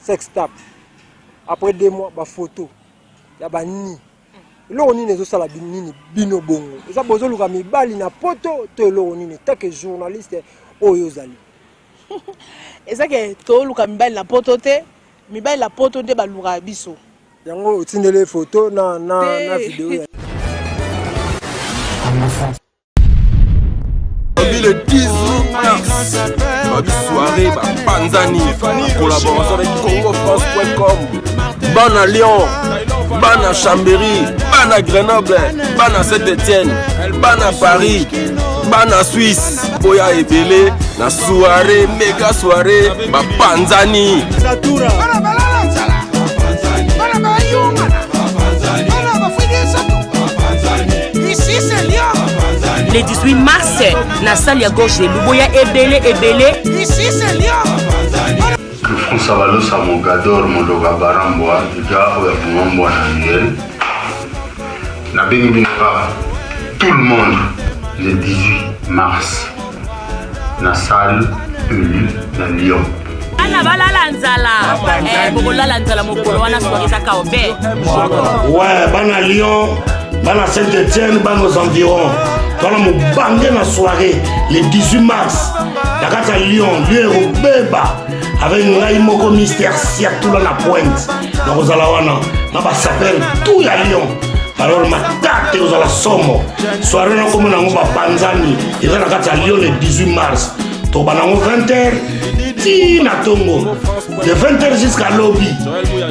Sextape. Après 2 mois, ma photo. Il y a bani. L'oroni n'est pas la bino bongo. Et ça besoin de mi bali na poto to l'oroni tant que journaliste oyozali. Et ça que to luka mi bali na poto te, mi bali la poto te ba luka biso. Yango tindele photo na vidéo. Le 10 mars, soirée Panzani, collaboration avec CongoFrance.com, ban à Lyon, ban à Chambéry, ban à Grenoble, ban à Saint-Etienne, ban à Paris, ban à Suisse, Boya et Belé, la soirée, méga soirée, Panzani. Le 18 mars, na salle ya gauche de Luboya ebele. Ici c'est Lyon. François Valos à Mogador, Modoga Baramboa, déjà au Yabumambo Nanuel. Na Benibinera, tout le monde, le 18 mars, na salle Ulu, na Lyon. Ana balala nzala. Bokolala nzala mokolo wana soirée za kaobe. Ouais, bana Lyon, bana Saint-Etienne, bana aux environs. Dans la bande la soirée, le 18 mars, la carte à Lyon, lieu au Beba, avec un Raimoko Mystère Siatou la pointe. Donc aux Alawana, on s'appelle tout à Lyon. Alors ma date aux Ala Somo, soirée comme on a Panzani, et la carte à Lyon le 18 mars. Tobanango 20h, Tina Tongo, de 20h jusqu'à lobby.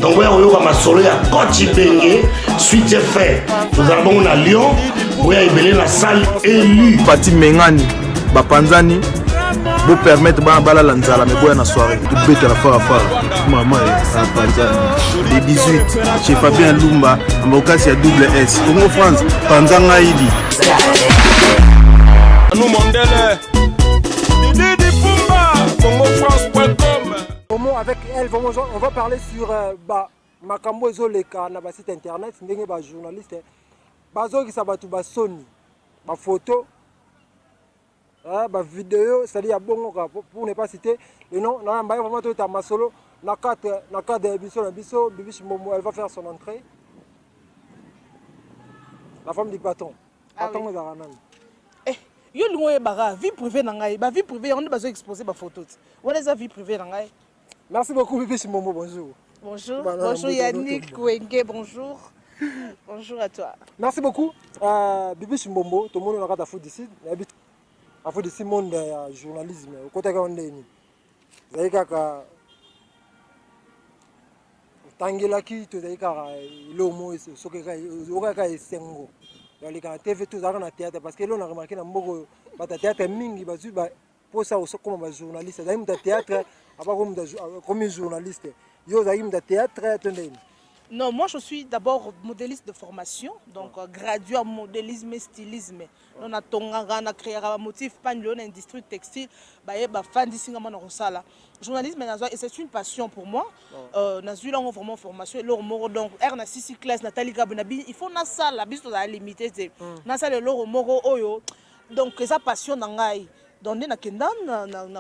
Donc on a ma soirée à Kochi Bengue, suite fait. Nous allons à Lyon. Oui, il y a la salle élue. Pati Mengani, Bapanzani, vous permettre de lanzala, mais vous na soirée. Vous bête la fara. Maman est Panzani. Les 18, chez Fabien Lumba, en Mokasi à double S. Congo France, Panzanga Idi. Nous Mandela. Didi Pumba, CongoFrance.com. Avec elle, on va parler sur Makambo Ezoleka na site internet, ndenge ba journaliste. Bazo qui sabatu ba Sony, ba photo, ba vidéo, c'est-à-dire pour ne pas citer le nom, on a vraiment tout à Masolo, na carte de Bisso, Bibiche Momo, elle va faire son entrée. La femme du patron. Patron de Zaranan. Yo lingoye bara vie privée nangai, ba vie privée on ne pas exposer ba photo. On est sa vie privée nangai. Merci beaucoup Bibiche Momo, bonjour. Bonjour. Bonjour Yannick Kouenge, bonjour. Bonjour à toi. Merci beaucoup. Bibi Chimbombo, tout le monde a fait d'ici. A fait d'ici monde journalisme. Au côté quand on est ni. Zaïka Tangela qui tout zaïka l'homo sokeka okaka esengo. Dans les TV tout ça na théâtre parce que là on a remarqué na mboko ba théâtre mingi bazu ba pour ça comme un journaliste. Zaïm da théâtre comme journaliste. Yo zaïm da théâtre attendez. Non, moi je suis d'abord modéliste de formation, donc gradué en modélisme et stylisme. On a créé un motif, pas une industrie textile, journalisme, c'est une passion pour moi. J'ai vraiment formation, donc R 6 classe, Nathalie Gabunabi, il faut na salle, la bise la limité, na salle l'or moro oyo, donc ça passion nangai. Donc, na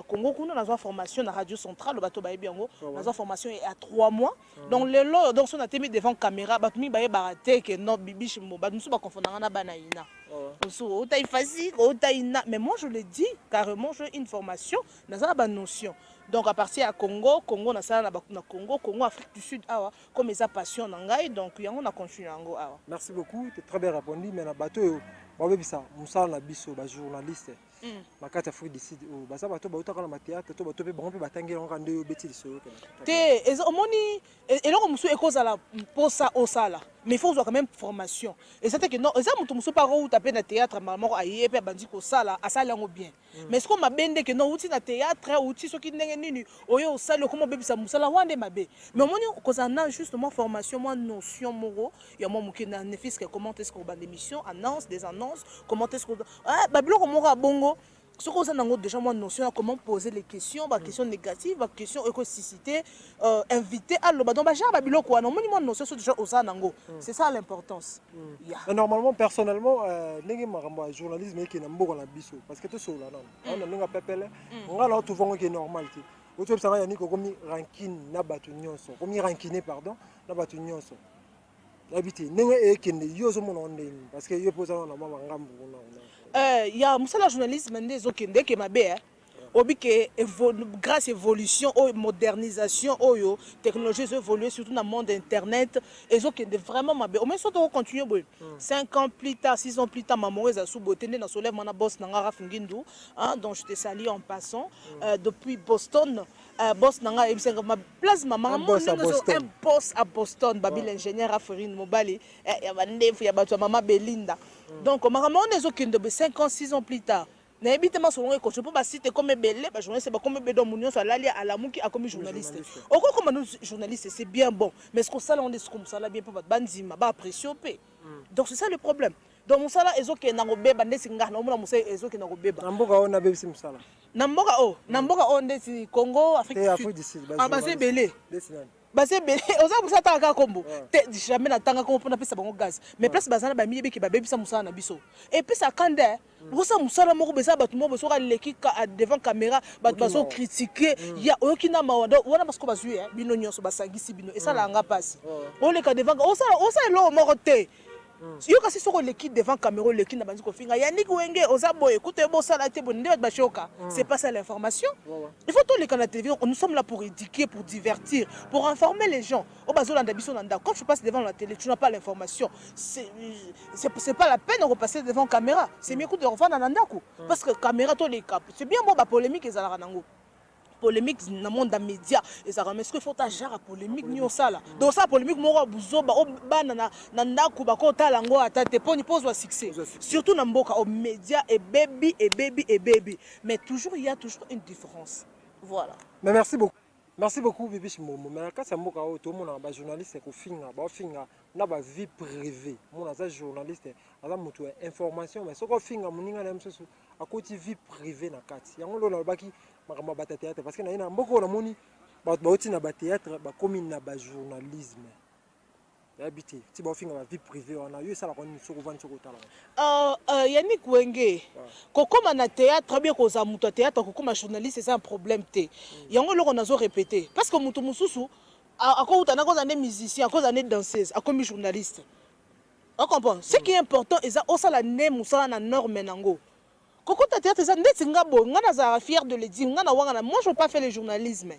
Congo, on a une formation à Radio Centrale, le bateau Baïbiango, on a une formation à 3 mois. Donc, les lots, donc, on a été mis devant la caméra, batumi baye baraté que non bibi chimo, nous sommes confondants na banaïna. On taille facile, on taille mais moi je le dis carrément, j'ai une formation, dans la notion. Donc à partir à Congo, Congo na ça na Congo, Congo Afrique du Sud comme ça passion nangai, donc on a continué ngo awa. Merci beaucoup, tu as très bien répondu mais na bateau moi ça musa na biso ba journaliste. Makati Afrique du Sud ça bateau ba utaka na théâtre to bateau pe bon pe batangela ngande yo beti liso. Té omoni et donc musu ekozala pour ça au sala. Mais il faut quand même formation. Et c'est que non, ça mutu musu pas ou taper na théâtre maman aye pe bandi ko sala asala ngo bien. Mais est-ce qu'on m'a bende que non outi na théâtre outi so ki ndenge nini oyo sala comment bebisa musala wande mabe. Mais omoni kozana justement formation moi notion moro ya moi mukina nefis que comment est-ce qu'on ba d'émission annonce des annonces comment est-ce qu'on babilo moro bongo. Ce qu'on a déjà une notion de comment poser les questions, des questions négatives, des questions écocité, inviter à l'eau. Donc, c'est ça l'importance. Normalement, personnellement, les journalisme qui est parce que tout ça, on a un pépé, on a tout qui est normal. oto bisanga yani ko komi rankine na bato nyonso komi rankine pardon na bato nyonso habité ndenge ekende yo zo mona ndeni parce que yo posa na mama ngambu na ya musala journalisme nde ezokende ke mabe obi ke grâce évolution ou modernisation oyo technologie évoluer surtout dans le monde internet ezokende vraiment mabe au moins soit on continue 5 ans plus tard 6 ans plus tard maman eza sous beauté na soleil mana boss na ngara fingindu donc je te salue en passant depuis Boston boss na ngara ebisanga ma place maman un boss à Boston babil ingénieur Aferine Mobali ya bandefu ya bato maman Belinda donc maman on ezokende 5 ans 6 ans plus tard na évidemment selon que je peux pas citer comme belé ba journaliste ba comme bedon munyo so lali à la muki a comme journaliste au comme journaliste c'est bien bon mais ce que ça on est comme ça là bien pas banzima ba pression p donc c'est ça le problème donc musala ezoke na ngobeba ndesi ngana omona musala ezoke na ngobeba namboka ona bebisi musala namboka o ndesi Congo Afrique du Sud base belé base belé oza musala taka kombo te jamais na tanga kombo na pesa bango gaz mais place bazana ba miyebi ki ba bebisa musala na biso et puis ça kande bosa musala moko besa batu mo bosoka leki devant caméra batu baso critiquer ya oyokina mawanda wana parce que bazui bino nyonso basangisi bino et ça la nga passe on le ka devant osa lo moko te yo kasi soko leki devant caméra leki na banzi ko finga Yannick Wenge oza boye écoute bosa la te bonne ba choka c'est pas ça l'information il faut tout les canaux télévision nous sommes là pour éduquer pour divertir pour informer les gens au bazola ndabiso nanda quand tu passes devant la télé tu n'as pas l'information c'est pas la peine de repasser devant caméra c'est mieux que de revoir dans ndako parce que caméra to les cap c'est bien bon ba polémique ezala nango polémique dans le monde des médias et ça remet ce qu'il faut agir à polémique ni au sala donc ça polémique moro buzoba o bana na ndako ba ko talango atate poni pose wa succès surtout na mboka aux médias et baby mais toujours il y a toujours une différence voilà mais merci beaucoup Bibi Chimomo mais quand ça mboka o to mona ba journaliste ko finga na ba vie privée mona za journaliste ala mutu information mais soko finga muninga na msusu akoti vie privée na kati yango lo na baki makamba bata théâtre parce que na ina mboko na moni ba oti na ba théâtre ba komi na ba journalisme habité ti ba finga ba vie privée wana yo sala ko ni soko vandi soko tala Yannick Wenge kokoma na théâtre bien ko za mutu théâtre kokoma journaliste c'est un problème te yango lo nazo répéter parce que mutu mususu akouta na cause des musiciens à cause des danseuses à comme journaliste on comprend ce qui est important c'est ça osala ne musala na norme nango kokota théâtre ça ndeti ngabo ngana za fier de le dire ngana wanga moi je veux pas faire le journalisme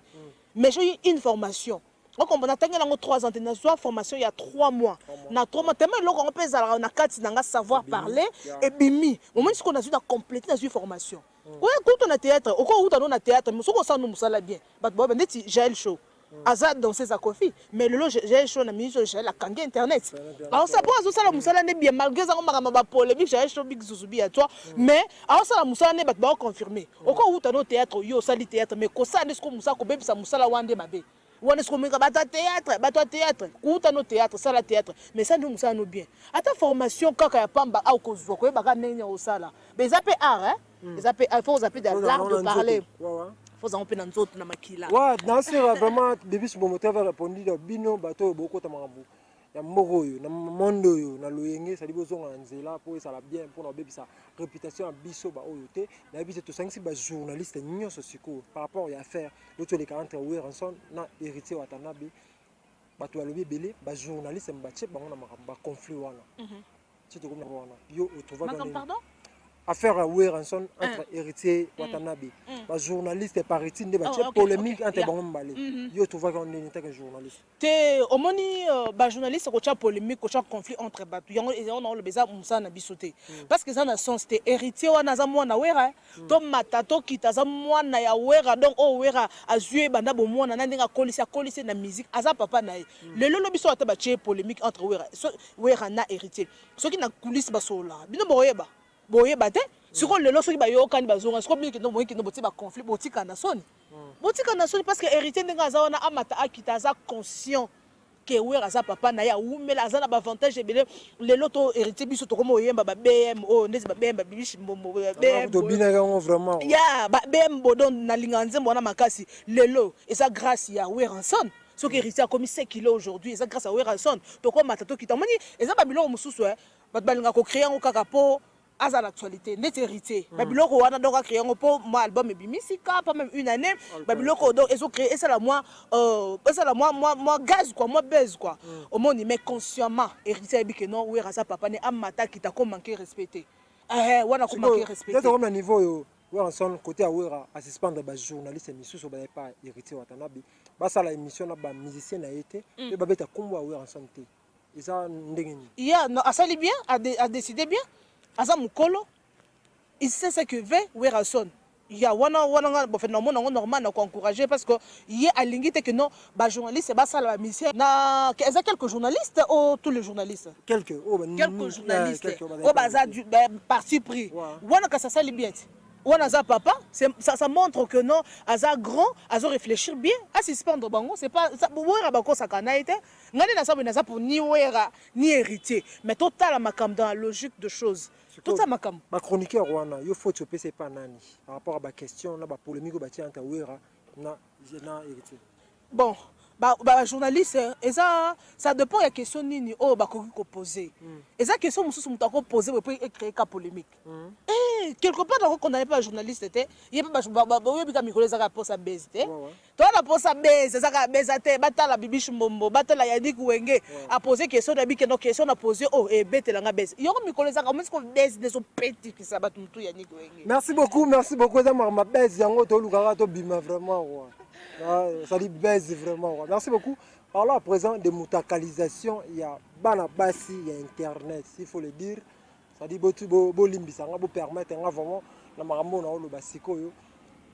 mais j'ai une formation on comprend na tangela ngo 3 ans na soit formation il y a 3 mois na 3 mois tellement lokon on peut za na kati nanga savoir parler et bimi moment ce qu'on a dû compléter dans une formation ouais quand on a théâtre au quoi on a théâtre mais ce qu'on ça nous musala bien but bon ndeti Jaël Show Azad dans ses akofis mais le j'ai chaud na ministre j'ai la kangue internet alors ça bon ça la musala ne bien malgré ça on m'a polémique j'ai chaud big zuzubi à toi mais alors ça la musala ne ba confirmer au quoi où tu no théâtre yo sali théâtre mais ko ça ne ce ko musala ko bebisa musala wande mabe wana ce ko menga bata théâtre où tu no théâtre ça la théâtre mais ça nous musala no bien à ta formation kaka ya pamba au ko zo ko ba ka nenya au sala mais ça peut art hein ça peut il faut zapper de l'art de parler faut en peine nzoto na makila ouais dans c'est vraiment Bibi Chimomo va répondre bino bato boko tamangabu ya mboko yo na mondo yo na loyenge ça libo zonga nzela pour ça la bien pour na bebisa réputation à biso ba oyo te na biso to sangisi ba journaliste nyonso siko par rapport à affaire l'autre les 40 Weranson na héritier Watanabe bato alobi belé ba journaliste mbache bango na makamba conflit wana tu te comme wana yo trouva pardon affaire à Weranson entre héritier Watanabe ba journaliste pariti nde ba polémique entre bango mbale yo trouva qu'on est un journaliste te omoni ba journaliste ko cha polémique ko cha conflit entre batu yango on a le beza musa na bisoté parce que ça na sens c'était héritier wana za mwana wera to matato kita za mwana ya wera donc o wera azue banda bo mwana na ndinga kolisi na musique aza papa na le lolo biso ata ba che polémique entre wera na héritier ce qui na coulisse basola bino boyeba boye bate siko lelo soki bayokani bazonga siko bien kino moyi kino boti ba conflit botika na soni parce que héritier ndenga za wana amata akita za conscient que wera za papa na ya umela za na ba avantage ebele lelo to héritier biso to komo yemba ba BM o ndezi ba BM ba bibishi mbombo BM to binaka vraiment ya ba BM bodon na linganze mbona makasi lelo esa grâce ya Weranson ce qui héritier a commis 5 kilos aujourd'hui esa grâce à Weranson to ko matato kita moni esa ba biloko mususu bat balinga ko créer ngo kaka po à l'actualité, n'est hérité. Babiloko wana donc a créé un peu mon album et bimisika pas même une année. Babiloko donc ils ont créé et ça la moi gaz quoi, moi baise quoi. Au moins il met consciemment hérité que non oui rasa papa ne amata qui t'a manqué respecté. Wana ko manqué respecté. C'est comme un niveau yo en son côté awera à suspendre ba journaliste émission sur ba pas hérité watanabi. Ba ça la émission na ba musicien a été et ba beta kombo awera en santé. Et ça ndengeni. Yeah, non, Asali bien a décidé bien. Asa mukolo il sait ce que veut Werason. Il y a wana bon fait normal na encourager parce que il y a alingité que non ba journaliste ba ça la mission na quelques journalistes ou tous les journalistes quelques journalistes au bazar du parti pris wana ka ça sali bien wana za papa ça montre que non aza grand azo réfléchir bien à suspendre bango c'est pas ça wera ba ko sakana été ngani na sabu na za pour ni wera ni héritier mais total makam dans la logique de choses. Tout ça makam. Ba chroniqueur wana yo faut te pese pas nani par rapport à ba question là ba polémique ba tia anta wera na héritier. Bon, journaliste et ça dépend de la question nini oh ba ko poser. Et ça question mususu muta ko poser pour créer ka polémique. Eh quelque part donc on n'avait pas journaliste était il y a pas ba bika mikolo za ka posa base té. Toi la posa base za ka base té batala bibishi mbombo batala Yannick Wenge a poser question na bika no question na poser oh et betela nga base. Yo mikolo za ka moi ko base de so petit qui ça bat mutu Yannick Wenge. Merci beaucoup za ma base yango to lukara to bima vraiment. Ça dit baise vraiment. Merci beaucoup. Parlons à présent de mutakalisation. Il y a Banabasi, il y a Internet, s'il faut le dire. Ça dit Bolimbi, ça va permettre vraiment la marambo na le basiko yo.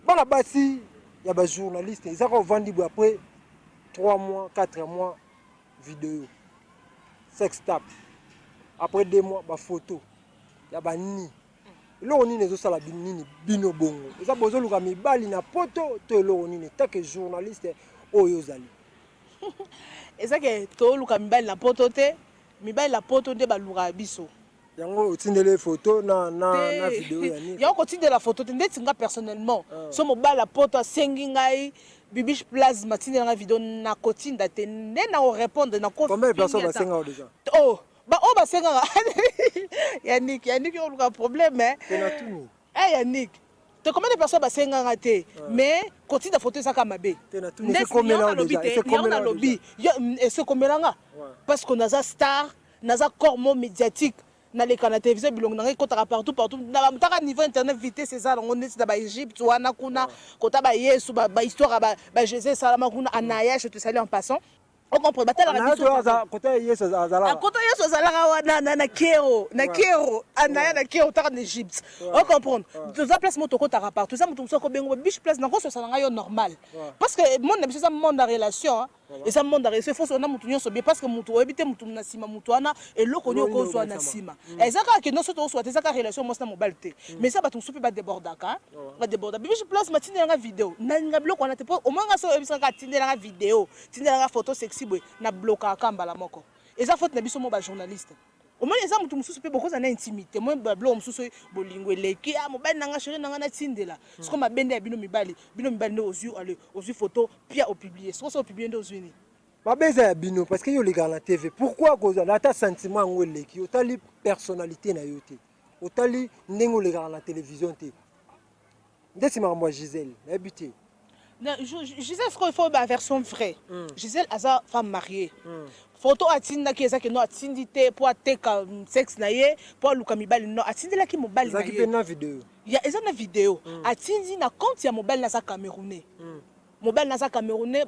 Banabasi, il y a des journalistes. Ils ont vendu après 3 mois, 4 mois vidéo, sextape. Après 2 mois, photo. Il y a des ni. Lo ni nezo sala binini bino bongo. Eza bozo luka mibali na poto to lo ni tant que journaliste oyo zali. Eza ke to luka mibali na poto te, mibali la poto de ba luka biso. Yango otindele photo na vidéo ya ni. Yango otindele la photo te ndeti nga personnellement. So mobali la poto sengi ngai Bibiche Plasma tindele nga vidéo na kotinda te ne na répondre na ko. Combien de personnes va senga déjà? Oh bah on va senga Yannick on a un problème hein. Eh Yannick, tu combien de personnes va senga raté mais continue de photo ça comme mabe. C'est comme là déjà, c'est comme là lobby. Et c'est comme là parce qu'on a ça star, on a ça corps médiatique. Na les canaux télévisés bilong na kota partout na mutaka niveau internet vitesse c'est ça on est dans Égypte wana kuna kota ba Yesu ba histoire ba Jésus salama kuna anaya je te salue en passant. On comprend pas la radio côté Yesu azala. Côté Yesu azala wana na Kero anaya na Kero ta en Égypte. On comprend. Tout ça place moto kota partout ça moto so ko bengo biche place na ko so sala yo normal. Parce que monde na ça monde de relation et ça monde de relation faut on a moto nyonso bien parce que moto habite moto na sima moto wana et loko nyoko so na sima. Et ça ka que non so to so ça ka relation mo na mobilité. Mais ça ba tout soupe ba débordaka. Ba déborda. Biche place matine na vidéo. Na ngablo ko na te au moins so ebisa ka tinde na vidéo, tinde na photo sexy na bloquer kamba la moko et ça faute na biso mo ba journaliste au moins les amutu mususu pe beaucoup na intimité moi ba blo mususu bolingo leki a mo bana nga chérie nga na tindela ce comme bende ya bino mibali ne ozu photo pia au publier ce qu'on publier dans une ba beza ya bino parce que yo les gars la TV pourquoi cause la ta sentiment ngo leki otali personnalité na yo te otali ndengo les gars la télévision te ndesi ma Gisèle habité. Gisèle, il faut une version vraie. Gisèle, elle est femme mariée. Photo atinda ki ezaki no atindite pour ateka sexe na ye pour luka mibali no atindela ki mobali na ye. Ezaki na vidéo. Ya eza na vidéo. Atindi na compte ya mobali na sa Camerounais. Mobile na sa Camerounais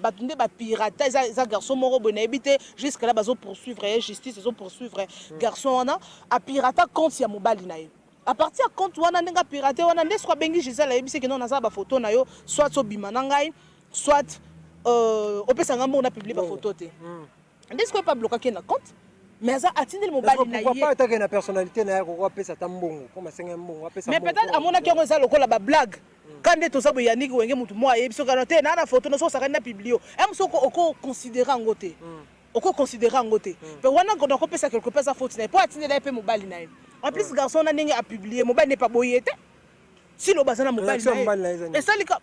batunde ba pirata eza garçon moko bona ebité jusqu'à là bazo poursuivre justice bazo poursuivre garçon na a pirata compte ya mobali na ye. À partir de compte wana nenga piraté wana ndeswa bengi Gisèle ayebisi ke non naza ba photo na yo soit so bima na ngai soit opesa ngamba on a publié ba photo te ndeswa pas bloquer na compte mais ça atindel mobali na ye pourquoi pas attaquer na personnalité na ko opesa tambongo comme senga mbongo opesa mais peut-être à mon avis on ça lokola ba blague quand est to ça bo Yannick Wenge mutu mo ayebisi ka te na photo na so ça na publié em so ko considérer ngote oko considérer ngote mais wana ko opesa quelque part ça faute na pas atindel pe mobali na ye. En plus, garçon a publié, mon n'est pas boyé. Si le bazar mobile, et ça,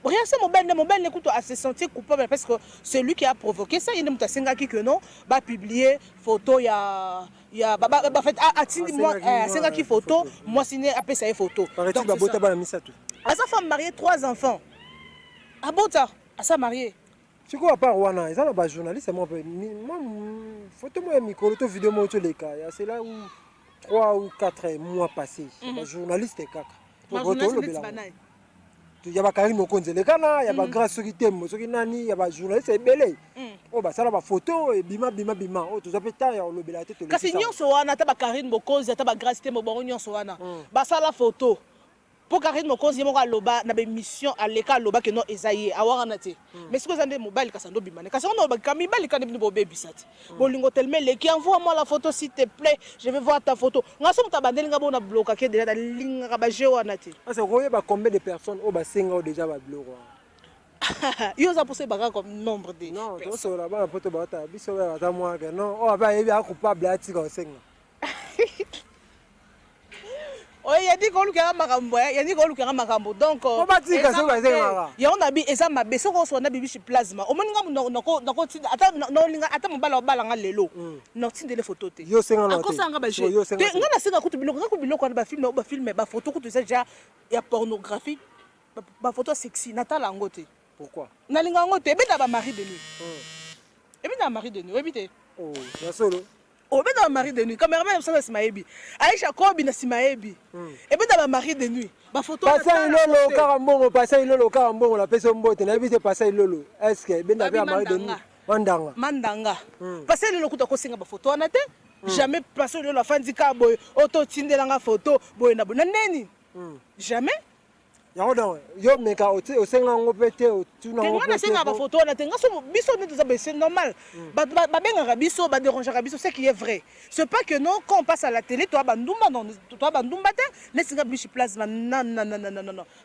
rien, c'est mobile n'écoute à se sentir coupable parce que c'est lui qui a provoqué ça. Il ne m'a pas que non, va publier photo, il y il y a fait atindi moi 5 photo moi signé après ça photo donc babota bana misato à sa femme mariée 3 enfants abota à sa mariée tu quoi part wana ils ont ba journaliste moi photo moi micro to vidéo moi to les cas c'est là où 3 ou 4 mois passés ba journaliste kaka il y a Karim Mokonzele kana il y a grâce soki tembo soki nani il y a journaliste ebele oh ba sala ba photo et bima oh to zapeta ya lobela tete kasi nyonso wana ta ba Karim Mokonzi ta ba grâce tembo bongo nyonso wana ba sala photo pour Karim Mokonzi moko aloba na be mission aleka aloba que non ezaye awara te mais ce que zande mobile kasando bimane kasi on ba kamibali kana bino bebisati bolingo tellement leki envoie-moi la photo s'il te plaît je veux voir ta photo ngaso mutabandeli ngabo na bloquer ke déjà linga ba je wana te parce que ba combien de personnes au ba senga déjà ba bloquer yo za posé baka comme nombre de non to so la ba photo ba ta biso ba ta moi que non oh ba yebi coupable ati ko senga oye yadi ko luka makambo yadi ko luka makambo donc on va dire que ça va zenga ya on abi eza mabe soko so na bibi plasma omoninga nako tinda ata no linga ata mobala nga lelo no tindele photo te yo senga no te akosanga ba je te ngana senga kutu biloko ba film ba photo kutu déjà ya pornographie ba photo sexy natala ngo te pourquoi na linga ngo te ebenda ba mari de nuit ebenda mari de nuit ebite oh ya solo obeda ba mari de nuit cameraman ça c'est maebi Aisha Kobi na simaebi ebeda ba mari de nuit ba photo pasa ilolo karambongo pasa ilolo karambongo la pesa mbote na bise pasa ilolo est-ce que ebenda ba mari de nuit mandanga pasa ilolo kuta ko singa ba photo wana te jamais pasa ilolo afandi ka boy auto tindelanga photo boy na neni jamais yo meka o senga ngo pete o tuna ngo pete senga ba photo na tenga so biso ne ça c'est normal ba benga biso ba déranger biso c'est qui est vrai c'est pas que non quand on passe à la télé toi bandumba non toi bandumba te laisse nga bichi place non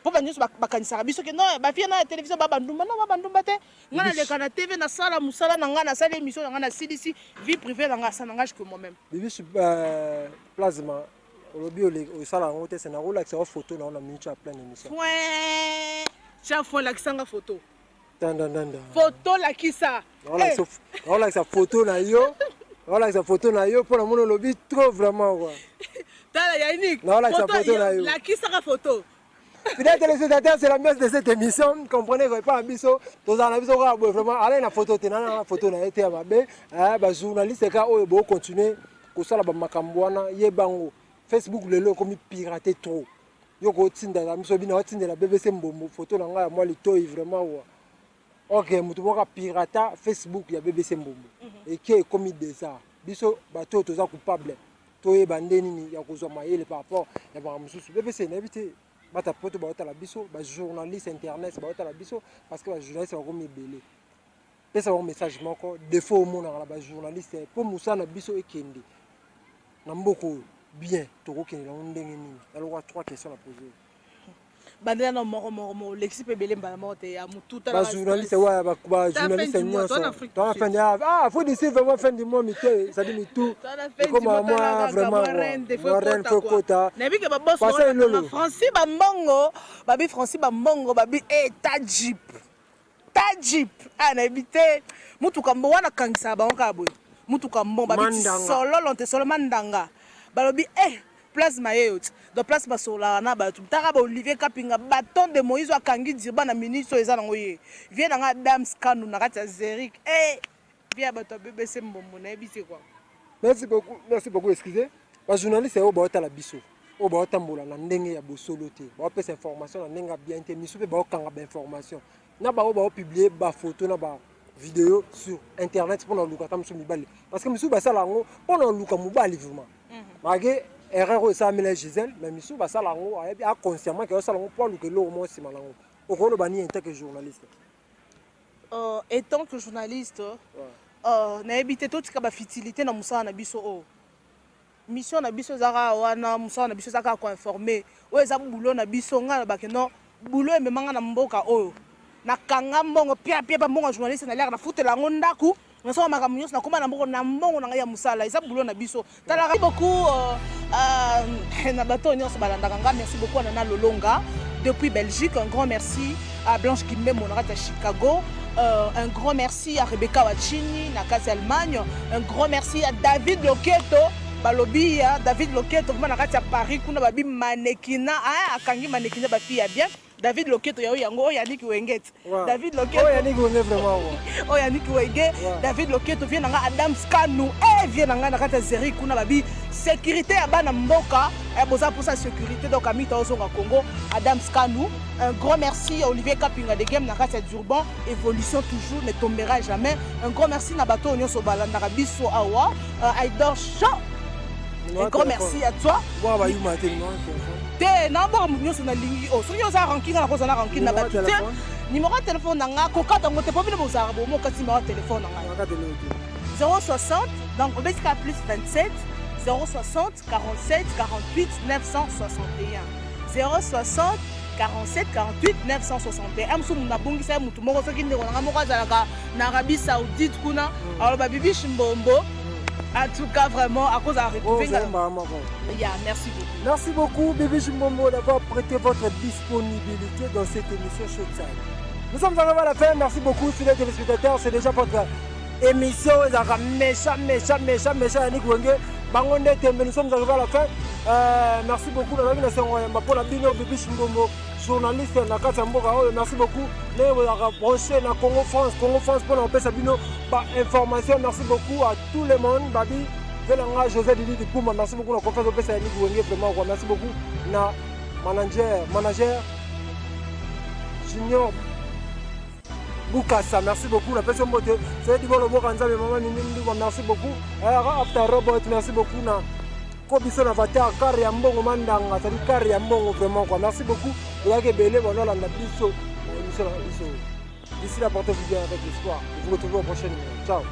pour ba nyuso ba kanisa biso que non ba fia na télévision ba bandumba non ba bandumba te ngana le kana TV na sala musala na ngana sala émission na ngana CDC vie privée na ngana ça n'engage que moi-même bichi plasma Olobi o sala ngo te sena rola que photo na on minute à plein émission. Ouais. Chaque fois la kisanga photo. Danda. Photo la kisa. Rola que photo na yo. Rola que photo na yo pour le monde lobi trop vraiment quoi. Tala ya unique. Rola que photo na yo. La kisanga photo. Fidèles téléspectateurs, c'est l'ambiance de cette émission. Comprenez que pas biso, tous en abiso vraiment aller na photo na photo na été mabe. Ba journaliste ka o bo continuer ko sala ba makambwana yebango. Facebook lelo comme pirater trop yoko tinda la miso bina tinda la BBC mbombo photo na nga moi le toy vraiment wa OK mutu moka pirata Facebook ya BBC mbombo et qui comme déjà biso bato toza coupable toye bandeni ni ya kozwa mayele par rapport ya ba mususu BBC na bité bata poto ba la biso ba journaliste internet ba la biso parce que ba journaliste ba comme belé et ça un message moko défaut au monde na ba journaliste pour musa na biso ekende na mboko bien tokokende na ndenge nini alors 3 questions à poser bandela no moro l'exipe belemba mote ya mututa ba journaliste wa ba journaliste nyonso toi fin faut dire vraiment fin du mois mité ça dit mitou comme moi vraiment reine fokota na bike ba boss na Francis Bambongo babi tajip ana ebite mutuka mbo wana kangisa ba nkabo mutuka mbo babi solo mandanga balobi plasma yot do plasma sola na ba tara ba Olivier Kapinga bâton de Moïse akangi dirba na ministre eza nango ye vie na nga dame scanu na kati Zeric via ba to BBC mbombo na ebise quoi. Merci beaucoup excusez ba journaliste o ba otala biso o ba otambola na ndenge ya bosolo te ba opesa information na ndenge bien te miso pe ba okanga ba information na ba o ba publier ba photo na ba vidéo sur internet pour na lukata muso mibali parce que miso ba sala ngo pour na luka mobali vraiment malgré erreur ça amène Gisèle mais miso ba sala ngo a consciemment que sala ngo pour luka lo mo sima nango o ko lo bani en tant que journaliste étant que journaliste na ebité tout ka ba fitilité na musa na biso o mission na biso zaka wana musa na biso zaka ko informer o eza boulot na biso nga ba ke non boulot e memanga na mboka oyo na kanga mbongo pia ba mbongo journaliste na lera na futela ngo ndaku na so maka munyos na koma na mbongo na ya musala eza boulot na biso tala beaucoup na bato nyos balandaka nga merci beaucoup na Lolonga depuis Belgique un grand merci à Blanche Kimbe Monarata Chicago un grand merci à Rebecca Wachini na Allemagne un grand merci à David Loketo balobi ya David Loketo vraiment na kati ya Paris kuna babi manekina akangi manekina ba fille ya bien David Loketo ya yango Yannick Wenge David Loketo Yannick Wenge vraiment Yannick Wenge David Loketo vient nga Adam Skanou vient nga na kati ya Zeri kuna babi sécurité ya bana mboka boza pour sa sécurité donc amita ozonga Congo Adam Skanou un grand merci à Olivier Kapinga de Game na kati ya Durban évolution toujours ne tombera jamais un grand merci na bato nyonso balanda biso awa Aidor Show un grand merci à toi. Te na ba munyo sona lingi o so yo za ranking na ko za ranking na ba te numéro de téléphone nga ko kata ngote po bino bozara bo mo kati numéro de téléphone nga 060 donc on bêta plus 27 060 47 48 961 060 47 48 961 amso muna bongisa mutu moko soki ndeko nga moko azalaka na Arabie Saoudite kuna alors ba bibi Shimbombo. En tout cas, vraiment, à cause de la République. Yeah, merci beaucoup. Merci beaucoup, Bibi Shimbombo, d'avoir prêté votre disponibilité dans cette émission Showtime. Nous sommes arrivés à la fin. Merci beaucoup, fidèles téléspectateurs. C'est déjà votre émission. Méchant, Yannick Wenge. Nous sommes arrivés à la fin. Merci beaucoup. Pour la Bibi Shimbombo, journaliste na Katsamboka. Merci beaucoup. Vous avez branché na Congo France pour l'empêcher Sabino par information. Merci beaucoup à tout le monde. Babi, Velanga, José Didi de Pouma. Merci beaucoup. La conférence de Yannick Wenge. Vraiment, merci beaucoup. Na manager Junior Bukasa. Merci beaucoup. La personne beauté. C'est du bon Bokanza, mais maman Nini. Merci beaucoup. After Robert, merci beaucoup. Na Kobiso Avatar, Kariambongo Mandanga, c'est-à-dire Kariambongo vraiment quoi. Merci beaucoup. Vous avez belé, voilà la biso. D'ici là, portez-vous bien avec l'espoir. Je vous retrouve au prochain numéro. Ciao.